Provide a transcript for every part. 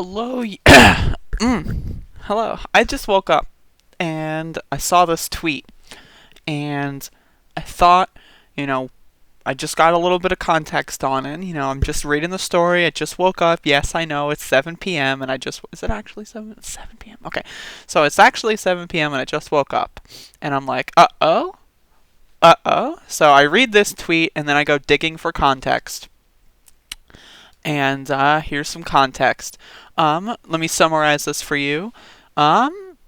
Hello. Hello. I just woke up and I saw this tweet and I thought, you know, I just got a little bit of context on it. I'm just reading the story. I just woke up. Yes, I know it's 7 p.m. and is it actually 7? It's 7 p.m. Okay. So it's actually 7 p.m. and I just woke up. And I'm like, uh-oh? Uh-oh? So I read this tweet and then I go digging for context. And here's some context. Let me summarize this for you.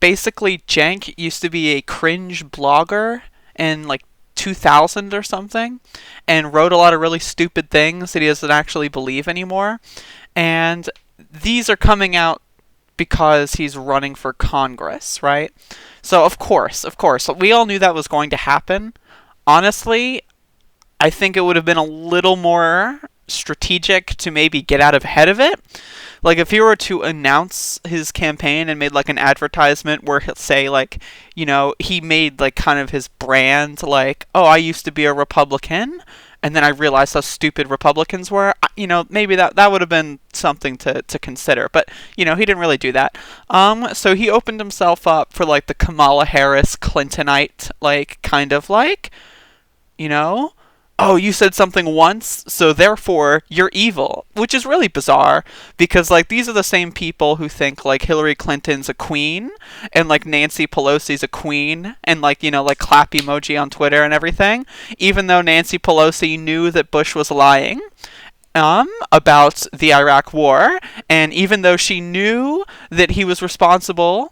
Basically, Cenk used to be a cringe blogger in like 2000 or something, and wrote a lot of really stupid things that he doesn't actually believe anymore. And these are coming out because he's running for Congress, right? So of course, we all knew that was going to happen. Honestly, I think it would have been a little more strategic to maybe get out ahead of it. Like if he were to announce his campaign and made like an advertisement where he'll say like, he made like kind of his brand like, oh, I used to be a Republican and then I realized how stupid Republicans were. Maybe that would have been something to consider. But, he didn't really do that. So he opened himself up for like the Kamala Harris Clintonite, like kind of like, oh, you said something once, so therefore you're evil, which is really bizarre because like these are the same people who think like Hillary Clinton's a queen and like Nancy Pelosi's a queen and like like clap emoji on Twitter and everything, even though Nancy Pelosi knew that Bush was lying about the Iraq War, and even though she knew that he was responsible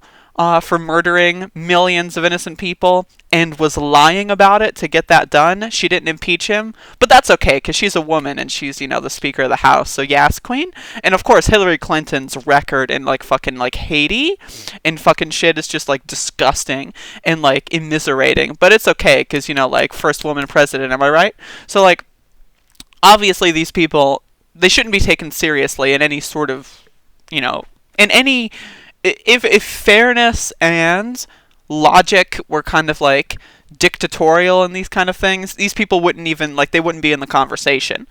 for murdering millions of innocent people and was lying about it to get that done, she didn't impeach him. But that's okay, because she's a woman and she's, the Speaker of the House, so yes, Queen. And of course, Hillary Clinton's record in like fucking like Haiti and fucking shit is just like disgusting and like immiserating. But it's okay, because, like first woman president, am I right? So like, obviously these people, they shouldn't be taken seriously in any sort of, in any... If fairness and logic were kind of like dictatorial in these kind of things, these people wouldn't even they wouldn't be in the conversation.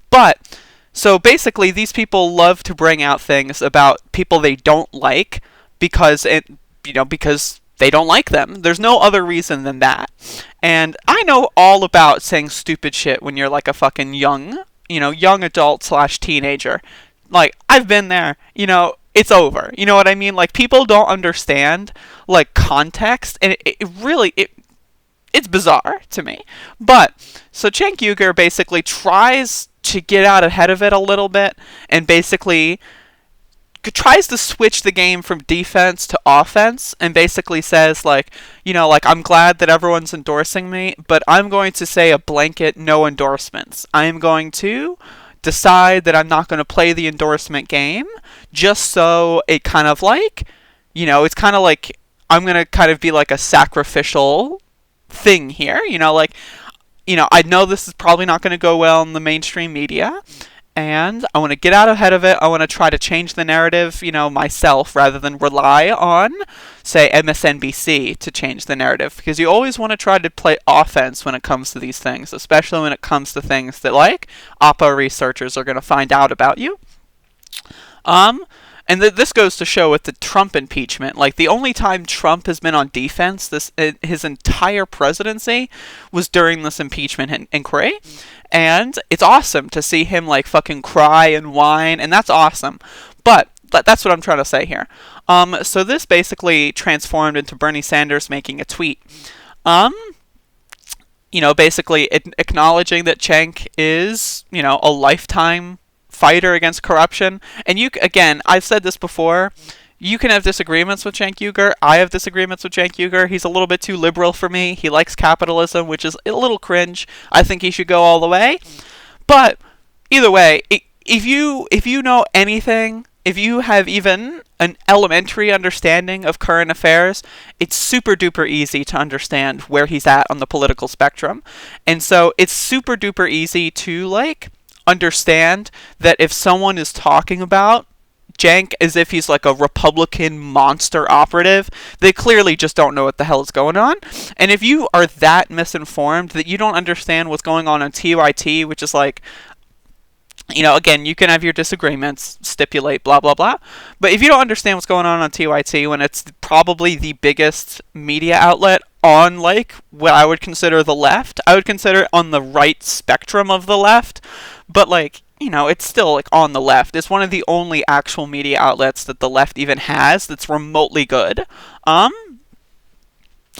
But so basically these people love to bring out things about people they don't like because because they don't like them. There's no other reason than that. And I know all about saying stupid shit when you're like a fucking young adult / teenager. Like I've been there, it's over. You know what I mean? Like, people don't understand, like, context, and it's bizarre to me. But, so Cenk Uygur basically tries to get out ahead of it a little bit, and basically tries to switch the game from defense to offense, and basically says, like, I'm glad that everyone's endorsing me, but I'm going to say a blanket no endorsements. I am going to decide that I'm not going to play the endorsement game, just so it kind of like, it's kind of like I'm going to kind of be like a sacrificial thing here, I know this is probably not going to go well in the mainstream media, and I want to get out ahead of it. I want to try to change the narrative, myself, rather than rely on, say, MSNBC to change the narrative. Because you always want to try to play offense when it comes to these things, especially when it comes to things that, like, Oppo researchers are going to find out about you. And this goes to show with the Trump impeachment. Like, the only time Trump has been on defense his entire presidency was during this impeachment inquiry. And it's awesome to see him, like, fucking cry and whine, and that's awesome. But that's what I'm trying to say here. So this basically transformed into Bernie Sanders making a tweet. Basically acknowledging that Cenk is, a lifetime fighter against corruption. And again, I've said this before, you can have disagreements with Cenk Uygur. I have disagreements with Cenk Uygur. He's a little bit too liberal for me. He likes capitalism, which is a little cringe. I think he should go all the way. But either way, if you know anything, if you have even an elementary understanding of current affairs, it's super duper easy to understand where he's at on the political spectrum. And so it's super duper easy to like understand that if someone is talking about Cenk as if he's like a Republican monster operative, they clearly just don't know what the hell is going on. And if you are that misinformed that you don't understand what's going on TYT, which is like Again, you can have your disagreements, stipulate, blah, blah, blah. But if you don't understand what's going on TYT when it's probably the biggest media outlet on, like, what I would consider the left, I would consider it on the right spectrum of the left, but, like, it's still, like, on the left. It's one of the only actual media outlets that the left even has that's remotely good.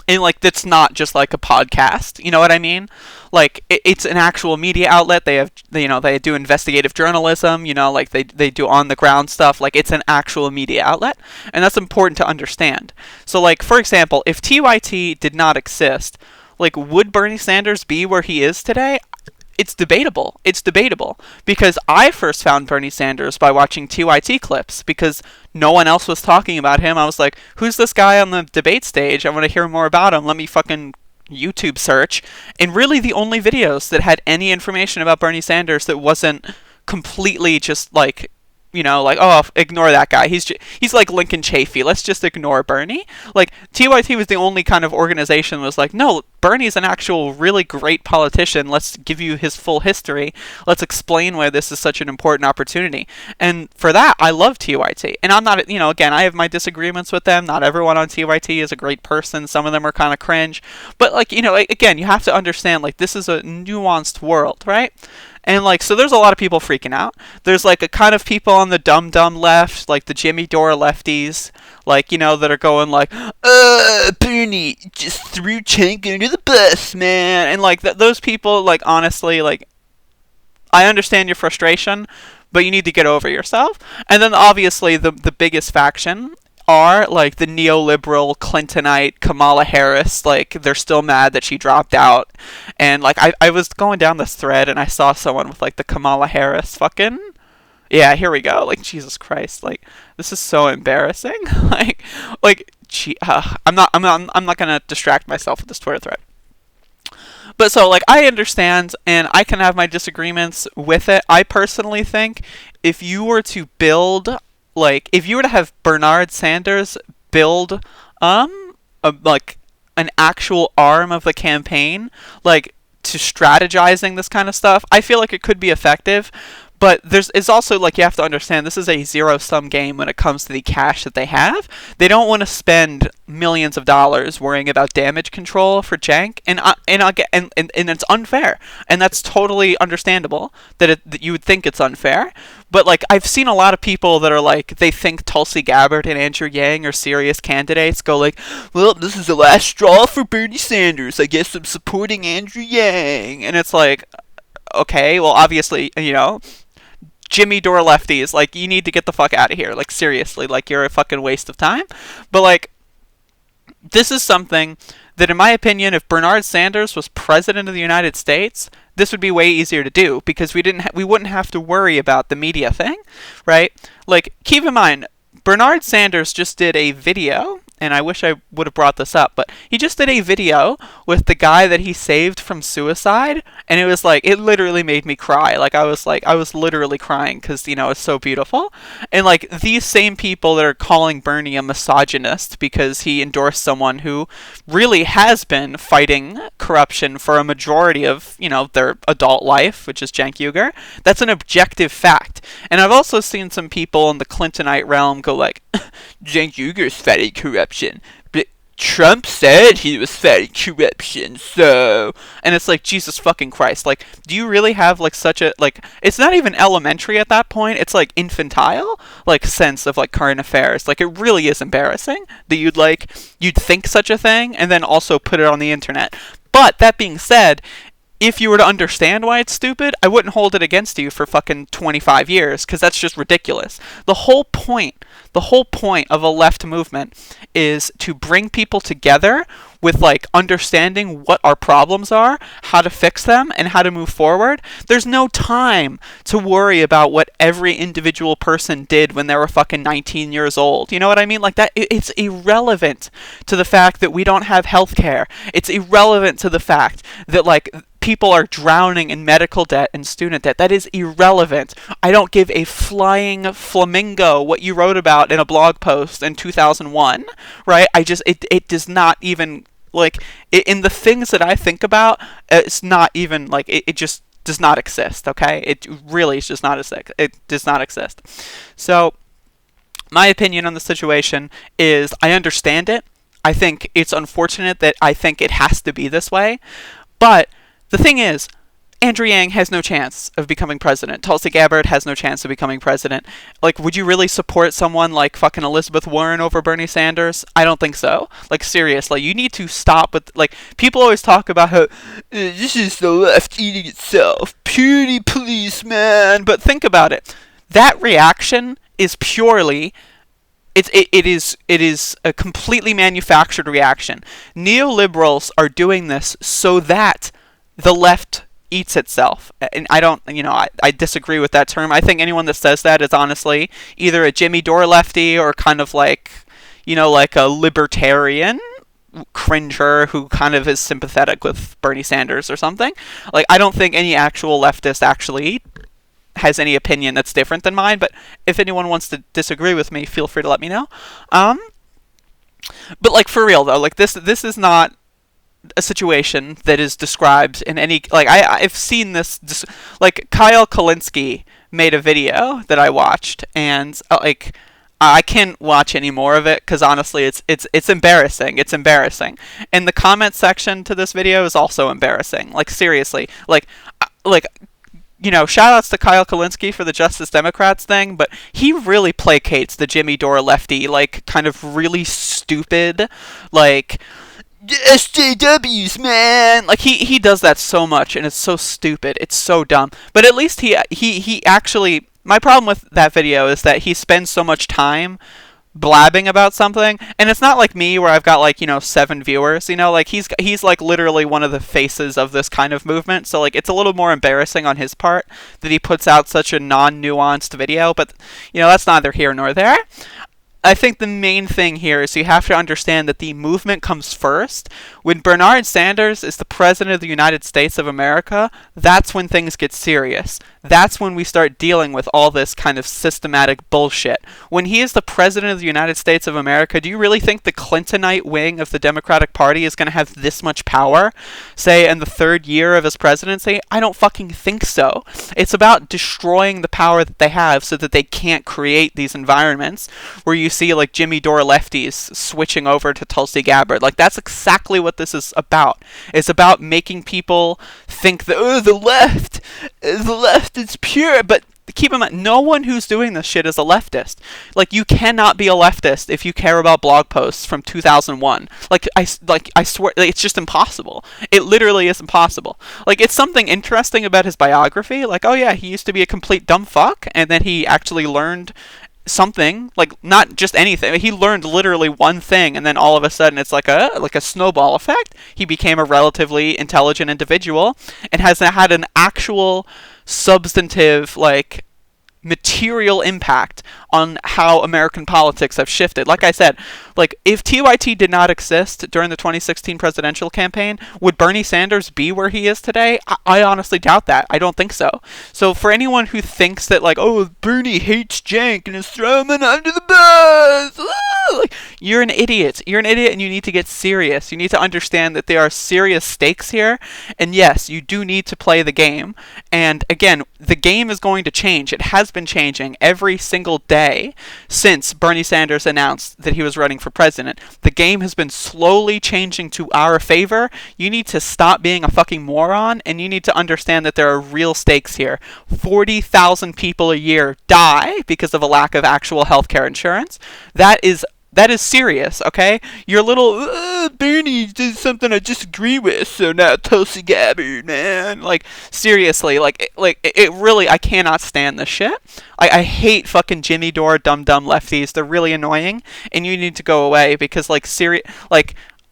And like that's not just like a podcast, you know what I mean? Like it's an actual media outlet. They have, they do investigative journalism, like they do on the ground stuff. Like it's an actual media outlet, and that's important to understand. So like, for example, if TYT did not exist, like would Bernie Sanders be where he is today? It's debatable. It's debatable because I first found Bernie Sanders by watching TYT clips because no one else was talking about him. I was like, who's this guy on the debate stage? I want to hear more about him. Let me fucking YouTube search. And really the only videos that had any information about Bernie Sanders that wasn't completely just like, like, oh, ignore that guy. He's like Lincoln Chafee. Let's just ignore Bernie. Like, TYT was the only kind of organization that was like, no, Bernie's an actual really great politician. Let's give you his full history. Let's explain why this is such an important opportunity. And for that, I love TYT. And I'm not, again, I have my disagreements with them. Not everyone on TYT is a great person. Some of them are kind of cringe. But, like, again, you have to understand, like, this is a nuanced world, right? And, like, so there's a lot of people freaking out. There's, like, a kind of people on the dumb left, like the Jimmy Dore lefties, like, that are going, like, Bernie just threw Cenk under the bus, man. And, like, those people, like, honestly, like, I understand your frustration, but you need to get over yourself. And then, obviously, the biggest faction are, like, the neoliberal Clintonite Kamala Harris. Like, they're still mad that she dropped out. And, like, I was going down this thread and I saw someone with, like, the Kamala Harris fucking... Yeah, here we go. Like, Jesus Christ. Like, this is so embarrassing. I'm not gonna distract myself with this Twitter thread. But so, like, I understand, and I can have my disagreements with it. I personally think if you were to build... Like, if you were to have Bernard Sanders build, like, an actual arm of the campaign, like, to strategizing this kind of stuff, I feel like it could be effective. But it's also, like, you have to understand, this is a zero-sum game when it comes to the cash that they have. They don't want to spend millions of dollars worrying about damage control for Cenk, and it's unfair. And that's totally understandable that you would think it's unfair. But, like, I've seen a lot of people that are, like, they think Tulsi Gabbard and Andrew Yang are serious candidates, go like, well, this is the last straw for Bernie Sanders. I guess I'm supporting Andrew Yang. And it's like, okay, well, obviously, Jimmy Dore lefties, like, you need to get the fuck out of here. Like, seriously, like, you're a fucking waste of time. But, like, this is something that, in my opinion, if Bernard Sanders was president of the United States, this would be way easier to do because we wouldn't have to worry about the media thing, right? Like, keep in mind, Bernard Sanders just did a video, and I wish I would have brought this up, but he just did a video with the guy that he saved from suicide, and it was like, it literally made me cry. Like, I was literally crying because, it's so beautiful. And, like, these same people that are calling Bernie a misogynist because he endorsed someone who really has been fighting corruption for a majority of, their adult life, which is Cenk Uygur, that's an objective fact. And I've also seen some people in the Clintonite realm go like, Cenk Uygur's fighting corruption, but Trump said he was fighting corruption, so... And it's like, Jesus fucking Christ, like, do you really have, like, such a, like, it's not even elementary at that point, it's, like, infantile, like, sense of, like, current affairs. Like, it really is embarrassing that you'd think such a thing, and then also put it on the internet. But, that being said, if you were to understand why it's stupid, I wouldn't hold it against you for fucking 25 years, because that's just ridiculous. The whole point of a left movement is to bring people together with, like, understanding what our problems are, how to fix them, and how to move forward. There's no time to worry about what every individual person did when they were fucking 19 years old. You know what I mean? Like, that, it's irrelevant to the fact that we don't have healthcare. It's irrelevant to the fact that, like, people are drowning in medical debt and student debt. That is irrelevant. I don't give a flying flamingo what you wrote about in a blog post in 2001, right? It does not even, like, in the things that I think about, it's not even, like, it just, does not exist, okay? It really does not exist. It does not exist. So, my opinion on the situation is I understand it. I think it's unfortunate that I think it has to be this way. But the thing is, Andrew Yang has no chance of becoming president. Tulsi Gabbard has no chance of becoming president. Like, would you really support someone like fucking Elizabeth Warren over Bernie Sanders? I don't think so. Like, seriously, you need to stop with, like, people always talk about how, this is the left eating itself. Purity police, man. But think about it. That reaction is purely... It is a completely manufactured reaction. Neoliberals are doing this so that the left eats itself. And I don't, I disagree with that term. I think anyone that says that is honestly either a Jimmy Dore lefty or kind of like, like a libertarian cringer who kind of is sympathetic with Bernie Sanders or something. Like, I don't think any actual leftist actually has any opinion that's different than mine, but if anyone wants to disagree with me, feel free to let me know. But like, for real though, like this is not a situation that is described in any, like, I've seen this, like, Kyle Kalinske made a video that I watched, and like, I can't watch any more of it because honestly it's embarrassing. It's embarrassing. And the comment section to this video is also embarrassing. Like, seriously, like shout outs to Kyle Kalinske for the Justice Democrats thing, but he really placates the Jimmy Dore lefty, like, kind of really stupid, like, SJWs, man! Like, he does that so much, and it's so stupid. It's so dumb. But at least he actually... My problem with that video is that he spends so much time blabbing about something, and it's not like me where I've got, like, 7 viewers, like, he's like literally one of the faces of this kind of movement, so, like, it's a little more embarrassing on his part that he puts out such a non-nuanced video, but, that's neither here nor there. I think the main thing here is you have to understand that the movement comes first. When Bernard Sanders is the President of the United States of America, that's when things get serious. That's when we start dealing with all this kind of systematic bullshit. When he is the President of the United States of America, do you really think the Clintonite wing of the Democratic Party is going to have this much power, say, in the 3rd year of his presidency? I don't fucking think so. It's about destroying the power that they have so that they can't create these environments where you see, like, Jimmy Dore lefties switching over to Tulsi Gabbard. Like, that's exactly what this is about. It's about making people think that, the left is pure, but keep in mind, no one who's doing this shit is a leftist. Like, you cannot be a leftist if you care about blog posts from 2001. I swear, it's just impossible. It literally is impossible. Like, it's something interesting about his biography, like, oh yeah, he used to be a complete dumb fuck, and then he actually learned something, like, not just anything. He learned literally one thing, and then all of a sudden it's like a snowball effect. He became a relatively intelligent individual and has had an actual substantive, like, material impact on how American politics have shifted. Like I said, like, if TYT did not exist during the 2016 presidential campaign, would Bernie Sanders be where he is today? I honestly doubt that. I don't think so. So for anyone who thinks that, like, oh, Bernie hates Cenk and is throwing him under the bus, like, you're an idiot. You're an idiot, and you need to get serious. You need to understand that there are serious stakes here, and yes, you do need to play the game. And again, the game is going to change. It has been changing every single day since Bernie Sanders announced that he was running for president. The game has been slowly changing to our favor. You need to stop being a fucking moron, and you need to understand that there are real stakes here. 40,000 people a year die because of a lack of actual healthcare insurance. That is serious, okay? Your little, Bernie did something I disagree with, so now Tulsi Gabbard, man. Like, seriously, it really, I cannot stand this shit. I hate fucking Jimmy Dore dumb lefties. They're really annoying, and you need to go away because, like,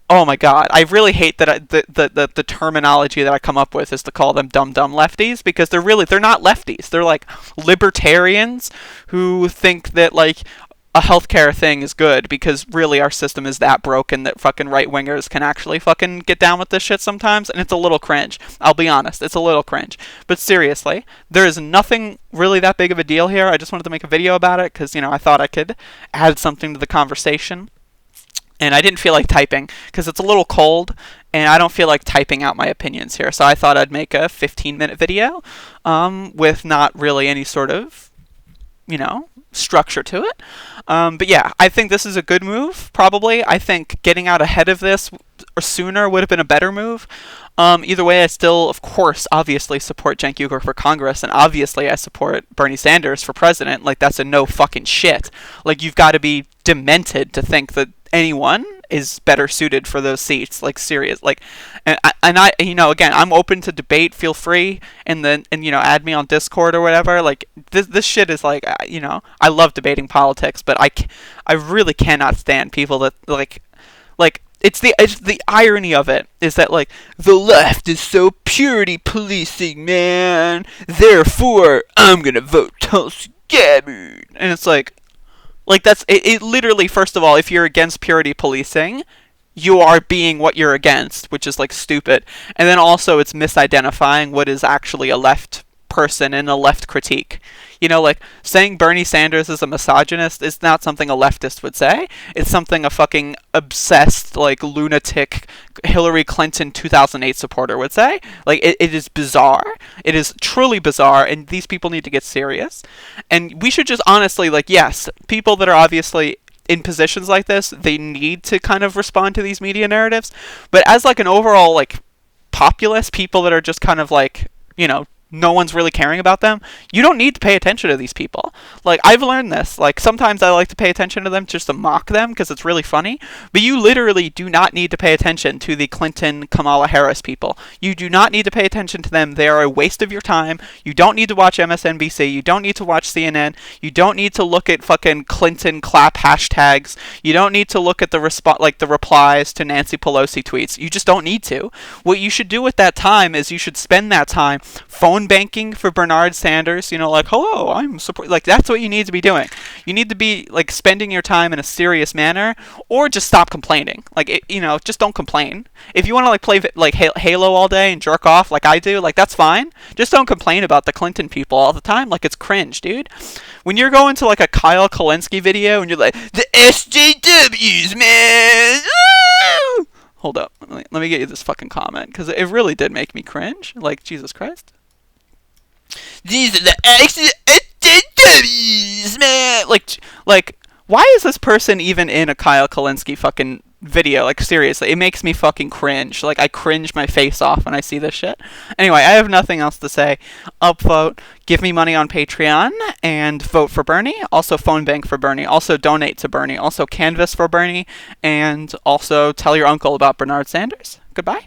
oh my god, I really hate that the terminology that I come up with is to call them dumb lefties, because they're not lefties. They're, like, libertarians who think that, like, a healthcare thing is good because really our system is that broken that fucking right-wingers can actually fucking get down with this shit sometimes, and it's a little cringe. I'll be honest, it's a little cringe. But seriously, there is nothing really that big of a deal here. I just wanted to make a video about it because, I thought I could add something to the conversation. And I didn't feel like typing because it's a little cold, and I don't feel like typing out my opinions here. So I thought I'd make a 15-minute video with not really any sort of, structure to it. But yeah, I think this is a good move, probably. I think getting out ahead of this or sooner would have been a better move. Either way, I still, of course, obviously support Cenk Uygur for Congress, and obviously I support Bernie Sanders for president. Like, that's a no fucking shit. Like, you've got to be demented to think that anyone is better suited for those seats. Like, serious. Like, and I again, I'm open to debate. Feel free, and add me on Discord or whatever. Like, this shit is like, I love debating politics, but I really cannot stand people that like. It's the irony of it is that, like, the left is so purity policing, man. Therefore, I'm gonna vote Tulsi Gabbard. And it's like that's it literally, first of all, if you're against purity policing, you are being what you're against, which is, like, stupid. And then also it's misidentifying what is actually a left person and a left critique. Like, saying Bernie Sanders is a misogynist is not something a leftist would say. It's something a fucking obsessed, like, lunatic Hillary Clinton 2008 supporter would say. Like, it is bizarre. It is truly bizarre, and these people need to get serious. And we should just honestly, like, yes, people that are obviously in positions like this, they need to kind of respond to these media narratives. But as, like, an overall, like, populace, people that are just kind of, like, no one's really caring about them, you don't need to pay attention to these people. Like, I've learned this. Like, sometimes I like to pay attention to them just to mock them because it's really funny, but you literally do not need to pay attention to the Clinton, Kamala Harris people. You do not need to pay attention to them. They are a waste of your time. You don't need to watch MSNBC. You don't need to watch CNN. You don't need to look at fucking Clinton clap hashtags. You don't need to look at the replies to Nancy Pelosi tweets. You just don't need to. What you should do with that time is you should spend that time phone banking for Bernard Sanders, like, hello, I'm support. Like, that's what you need to be doing. You need to be, like, spending your time in a serious manner, or just stop complaining. Like, just don't complain. If you want to, like, play, like, Halo all day and jerk off like I do, like, that's fine. Just don't complain about the Clinton people all the time. Like, it's cringe, dude. When you're going to, like, a Kyle Kalinske video and you're like, the SJWs, man! Woo! Hold up. Let me get you this fucking comment, because it really did make me cringe. Like, Jesus Christ. These are the SJWs, man! Like, why is this person even in a Kyle Kalinske fucking video? Like, seriously, it makes me fucking cringe. Like, I cringe my face off when I see this shit. Anyway, I have nothing else to say. Upvote, give me money on Patreon, and vote for Bernie. Also, phone bank for Bernie. Also, donate to Bernie. Also, canvas for Bernie. And also, tell your uncle about Bernard Sanders. Goodbye.